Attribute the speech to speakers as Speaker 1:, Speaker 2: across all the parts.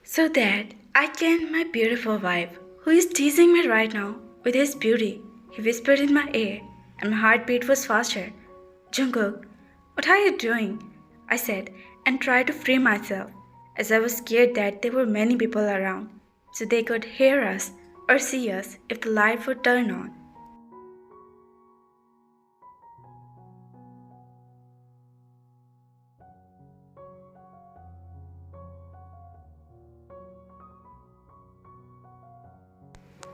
Speaker 1: So that I can my beautiful wife, who is teasing me right now with his beauty, he whispered in my ear, and my heartbeat was faster. Jungkook, what are you doing? I said, and tried to free myself, as I was scared that there were many people around, so they could hear us or see us if the light would turn on.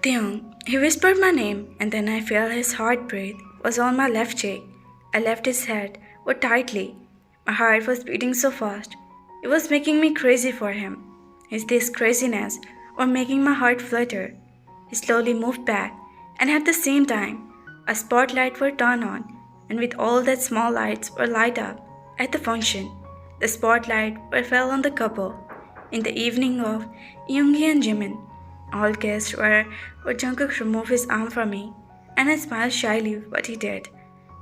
Speaker 1: Theon, he whispered my name, and then I felt his heart breathe was on my left cheek. I left his head more tightly. My heart was beating so fast. It was making me crazy for him. His this craziness was making my heart flutter. He slowly moved back, and at the same time, a spotlight were turned on, and with all that small lights were light up. At the function, the spotlight were fell on the couple. In the evening of Yoongi and Jimin, all guests were but Jungkook removed his arm from me, and I smiled shyly, but he did.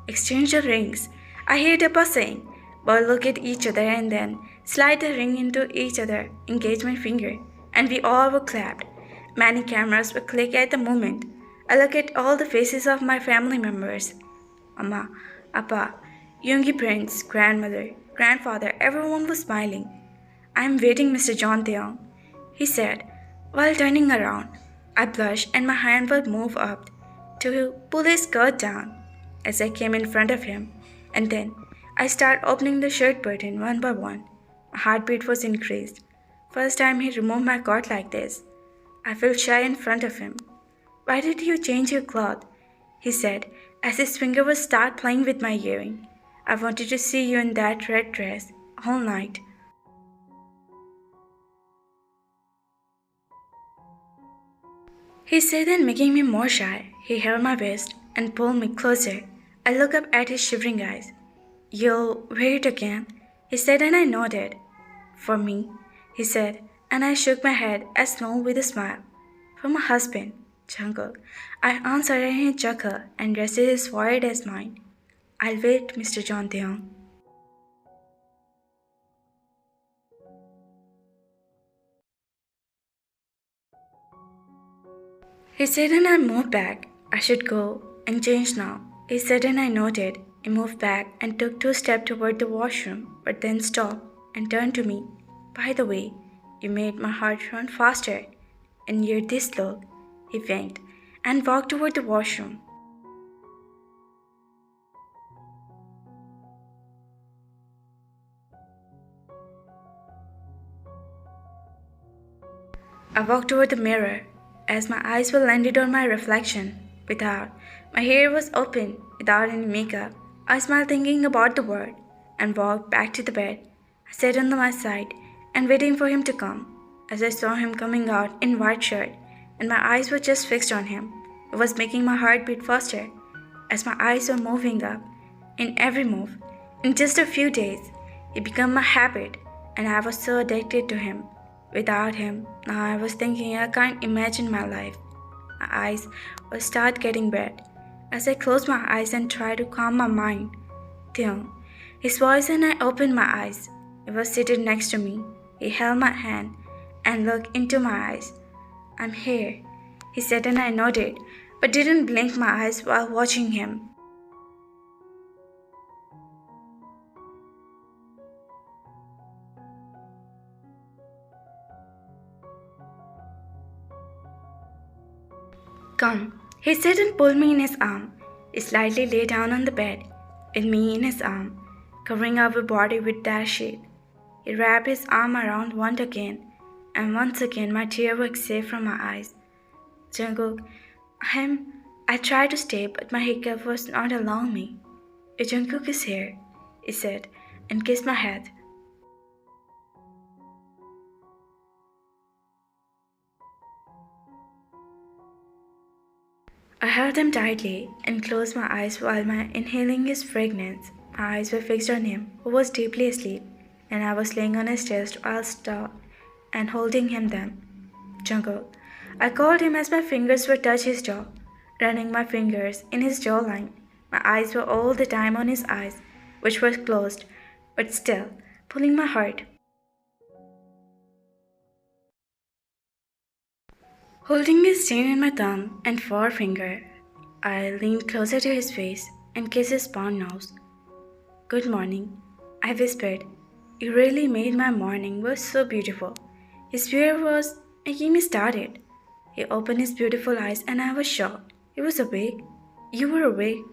Speaker 1: Exchange the rings. I heard Appa saying, but look at each other and then slide the ring into each other engagement finger, and we all were clapped. Many cameras were clicked at the moment. I looked at all the faces of my family members. Amma, Appa, Yoongi Prince, grandmother, grandfather, everyone was smiling. I am waiting, Mr. John Theong, he said, while turning around. I blushed and my hand would move up to pull his skirt down as I came in front of him, and then I started opening the shirt button one by one. My heartbeat was increased. First time he removed my coat like this. I felt shy in front of him. Why did you change your cloth? He said as his finger would start playing with my earring. I wanted to see you in that red dress all night. He said, and making me more shy, he held my waist and pulled me closer. I looked up at his shivering eyes. You'll wear it again? He said, and I nodded. For me, he said, and I shook my head as no with a smile. For my husband, Jungkook, I answered, and he chuckled and rested his forehead as mine. I'll wait, Mr. John Theong. He said, and I moved back. I should go and change now. He said, and I nodded. He moved back and took 2 steps toward the washroom, but then stopped and turned to me. By the way, you made my heart run faster. And you're this look. He winked and walked toward the washroom. I walked toward the mirror as my eyes were landed on my reflection. Without, my hair was open, without any makeup. I smiled thinking about the word and walked back to the bed. I sat on my side and waiting for him to come. As I saw him coming out in white shirt and my eyes were just fixed on him, it was making my heart beat faster as my eyes were moving up. In every move, in just a few days, he became my habit and I was so addicted to him. Without him, now I was thinking I can't imagine my life. My eyes would start getting red as I closed my eyes and tried to calm my mind. Theon, his voice, and I opened my eyes. He was seated next to me. He held my hand and looked into my eyes. I'm here, he said, and I nodded, but didn't blink my eyes while watching him. Come, he said and pulled me in his arm. He slightly lay down on the bed, with me in his arm, covering our body with that sheet. He wrapped his arm around once again, and once again my tears were escaped from my eyes. Jungkook, I tried to stay, but my hiccup was not allowing me. If Jungkook is here, he said, and kissed my head. I held him tightly and closed my eyes while my inhaling his fragrance. My eyes were fixed on him, who was deeply asleep, and I was laying on his chest while still and holding him then. Jungkook. I called him as my fingers were touch his jaw, running my fingers in his jawline. My eyes were all the time on his eyes, which were closed, but still pulling my heart. Holding his chin in my thumb and forefinger, I leaned closer to his face and kissed his palm nose. "Good morning," I whispered. "You really made my morning was so beautiful." His fear was making me started. He opened his beautiful eyes and I was shocked. He was awake. "You were awake,"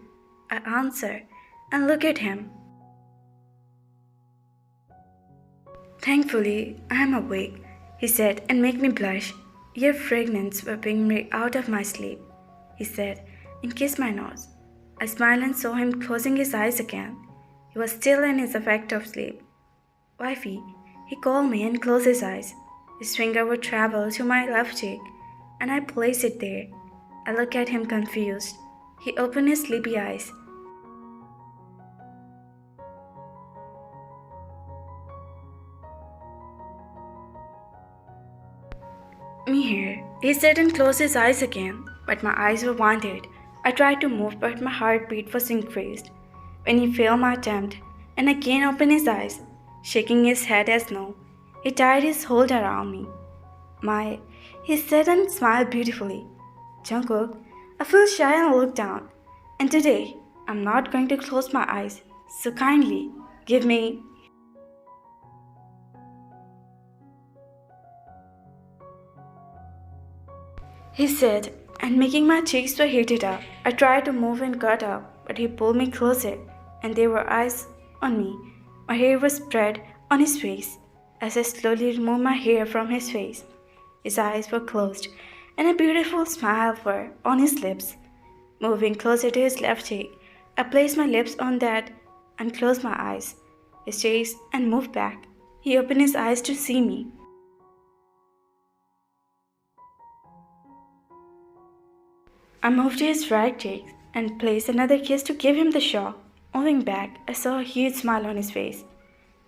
Speaker 1: I answered, and looked at him. "Thankfully, I am awake," he said, and made me blush. "Your fragrance will bring me out of my sleep," he said, and kissed my nose. I smiled and saw him closing his eyes again. He was still in his effect of sleep. "Wifey," he called me and closed his eyes. His finger would travel to my left cheek, and I placed it there. I looked at him confused. He opened his sleepy eyes. "Me here," he said and closed his eyes again, but my eyes were wanted. I tried to move, but my heartbeat was increased. When he failed my attempt, and again opened his eyes, shaking his head as no, he tied his hold around me. "My," he said and smiled beautifully. "Jungkook, I feel shy and look down, and today I'm not going to close my eyes, so kindly give me." He said, and making my cheeks were heated up. I tried to move and got up, but he pulled me closer, and there were eyes on me. My hair was spread on his face. As I slowly removed my hair from his face, his eyes were closed, and a beautiful smile were on his lips. Moving closer to his left cheek, I placed my lips on that and closed my eyes. His face and moved back. He opened his eyes to see me. I moved to his right cheek and placed another kiss to give him the shock. Moving back, I saw a huge smile on his face.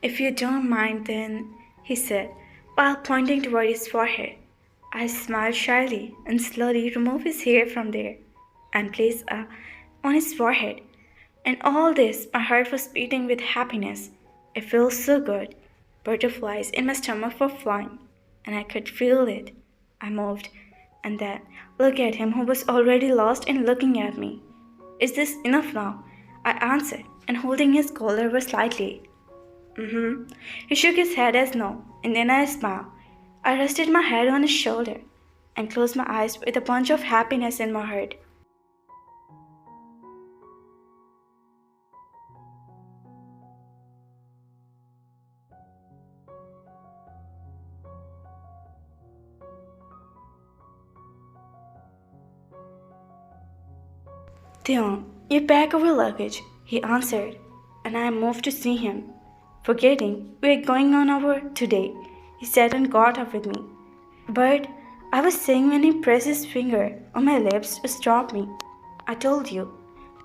Speaker 1: "If you don't mind, then," he said, while pointing toward his forehead. I smiled shyly and slowly removed his hair from there and placed on his forehead. And all this, my heart was beating with happiness. It felt so good. Butterflies in my stomach were flying, and I could feel it. I moved, and then looked at him who was already lost in looking at me. "Is this enough now?" I answered, and holding his collar was slightly. He shook his head as no, and then I smiled. I rested my head on his shoulder and closed my eyes with a bunch of happiness in my heart. "Theon, you pack our luggage," he answered, and I moved to see him. "Forgetting we're going on our today," he said and got up with me. "But," I was saying when he pressed his finger on my lips to stop me, "I told you,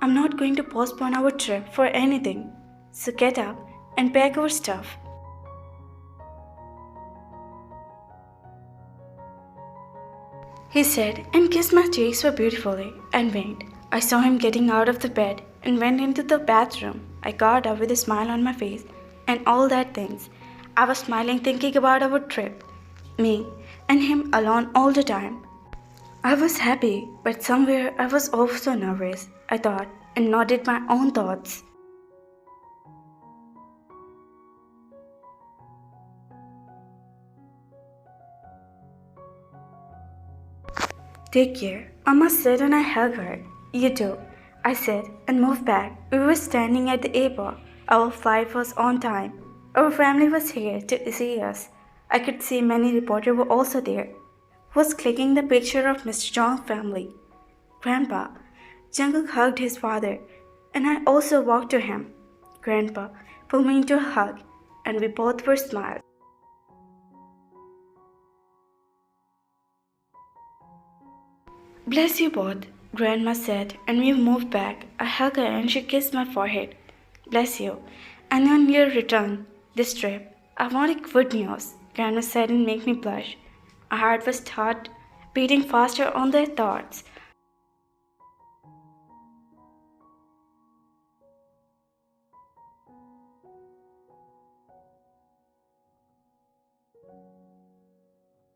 Speaker 1: I'm not going to postpone our trip for anything. So get up and pack our stuff." He said and kissed my cheeks so beautifully and winked. I saw him getting out of the bed and went into the bathroom. I got up with a smile on my face and all that things. I was smiling thinking about our trip, me and him alone all the time. I was happy, but somewhere I was also nervous, I thought, and nodded my own thoughts. "Take care," Mama said, and I hugged her. "You too," I said, and moved back. We were standing at the airport. Our flight was on time. Our family was here to see us. I could see many reporters were also there. Was clicking the picture of Mr. Jong's family. "Grandpa," Jungkook hugged his father, and I also walked to him. Grandpa pulled me into a hug, and we both were smiling. "Bless you both," Grandma said, and we moved back. I hugged her and she kissed my forehead. "Bless you. And on your return, this trip, I wanted good news," Grandma said and made me blush. My heart was beating faster on their thoughts.